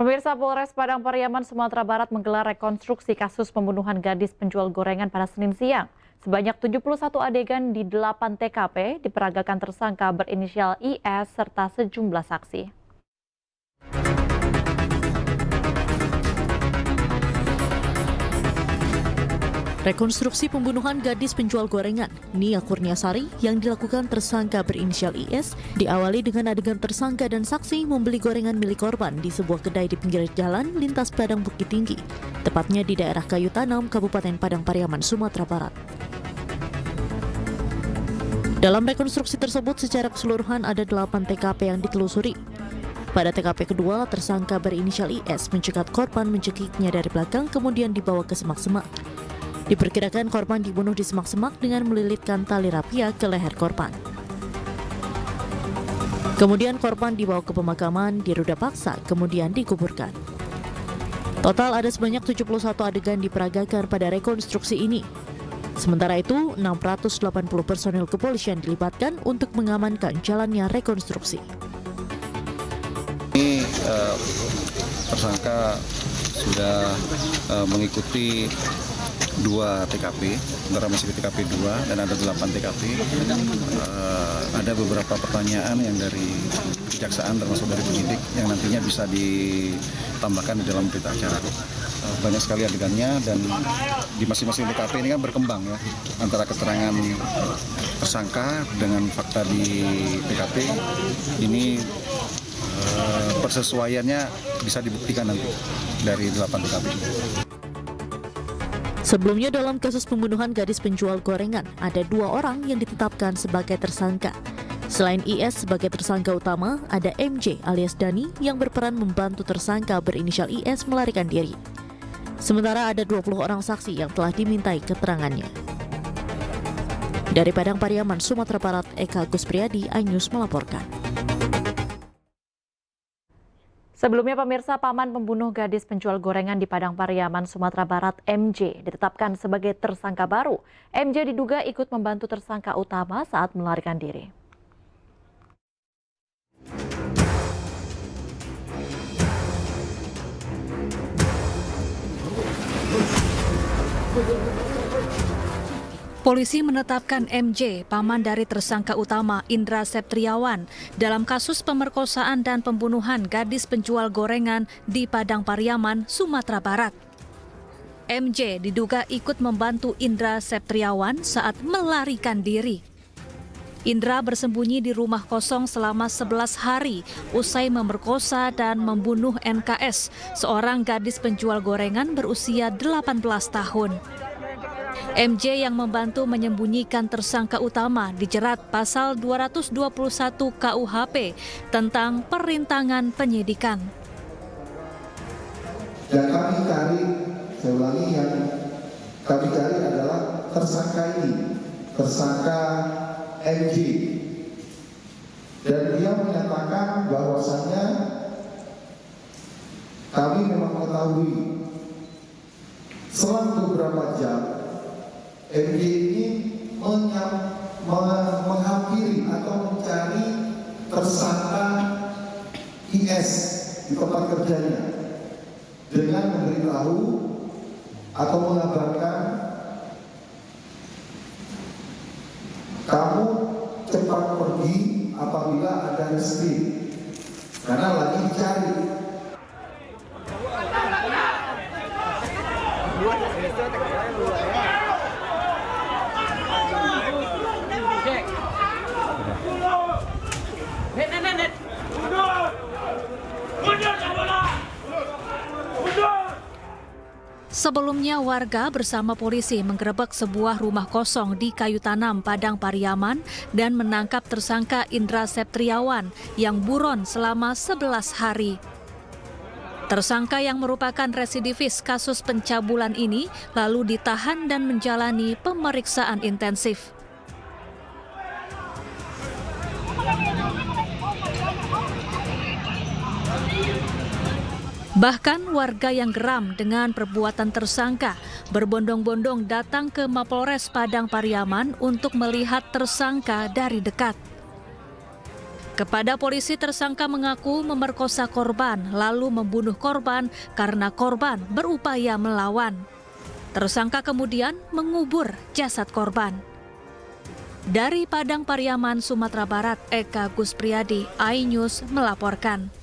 Pemirsa, Polres Padang Pariaman, Sumatera Barat menggelar rekonstruksi kasus pembunuhan gadis penjual gorengan pada Senin siang. Sebanyak 71 adegan di 8 TKP diperagakan tersangka berinisial IS serta sejumlah saksi. Rekonstruksi pembunuhan gadis penjual gorengan, Nia Kurniasari, yang dilakukan tersangka berinisial IS, diawali dengan adegan tersangka dan saksi membeli gorengan milik korban di sebuah kedai di pinggir jalan lintas Padang Bukit Tinggi, tepatnya di daerah Kayu Tanam, Kabupaten Padang Pariaman, Sumatera Barat. Dalam rekonstruksi tersebut, secara keseluruhan ada 8 TKP yang ditelusuri. Pada TKP kedua, tersangka berinisial IS mencegat korban mencekiknya dari belakang kemudian dibawa ke semak-semak. Diperkirakan korban dibunuh di semak-semak dengan melilitkan tali rapia ke leher korban. Kemudian korban dibawa ke pemakaman di ruda paksa, kemudian dikuburkan. Total ada sebanyak 71 adegan diperagakan pada rekonstruksi ini. Sementara itu, 680 personil kepolisian dilibatkan untuk mengamankan jalannya rekonstruksi. Ini tersangka sudah mengikuti 2 TKP, sementara masih di TKP 2 dan ada 8 TKP. Ada beberapa pertanyaan yang dari kejaksaan termasuk dari penyidik yang nantinya bisa ditambahkan di dalam berita acara. Banyak sekali adegannya dan di masing-masing TKP ini kan berkembang ya, antara keterangan tersangka dengan fakta di TKP ini persesuaiannya bisa dibuktikan nanti dari 8 TKP. Sebelumnya dalam kasus pembunuhan gadis penjual gorengan, ada 2 orang yang ditetapkan sebagai tersangka. Selain IS sebagai tersangka utama, ada MJ alias Dani yang berperan membantu tersangka berinisial IS melarikan diri. Sementara ada 20 orang saksi yang telah dimintai keterangannya. Dari Padang Pariaman, Sumatera Barat, Eka Guspriyadi, iNews melaporkan. Sebelumnya, pemirsa, paman pembunuh gadis penjual gorengan di Padang Pariaman, Sumatera Barat, MJ, ditetapkan sebagai tersangka baru. MJ diduga ikut membantu tersangka utama saat melarikan diri. Polisi menetapkan MJ, paman dari tersangka utama Indra Septriawan, dalam kasus pemerkosaan dan pembunuhan gadis penjual gorengan di Padang Pariaman, Sumatera Barat. MJ diduga ikut membantu Indra Septriawan saat melarikan diri. Indra bersembunyi di rumah kosong selama 11 hari usai memerkosa dan membunuh NKS, seorang gadis penjual gorengan berusia 18 tahun. MJ yang membantu menyembunyikan tersangka utama dijerat pasal 221 KUHP tentang perintangan penyidikan. Yang kami cari, saya ulangi, yang kami cari adalah tersangka ini, tersangka MJ. Dan dia menyatakan bahwasannya kami memang mengetahui selang beberapa jam MJ ini menghampiri atau mencari tersangka IS di tempat kerjanya dengan memberitahu atau mengabarkan, kamu cepat pergi apabila ada rezeki karena lagi dicari. Sebelumnya warga bersama polisi menggerebek sebuah rumah kosong di Kayu Tanam, Padang Pariaman dan menangkap tersangka Indra Septriawan yang buron selama 11 hari. Tersangka yang merupakan residivis kasus pencabulan ini lalu ditahan dan menjalani pemeriksaan intensif. Bahkan warga yang geram dengan perbuatan tersangka berbondong-bondong datang ke Mapolres Padang Pariaman untuk melihat tersangka dari dekat. Kepada polisi, tersangka mengaku memerkosa korban lalu membunuh korban karena korban berupaya melawan. Tersangka kemudian mengubur jasad korban. Dari Padang Pariaman, Sumatera Barat, Eka Guspriyadi, iNews melaporkan.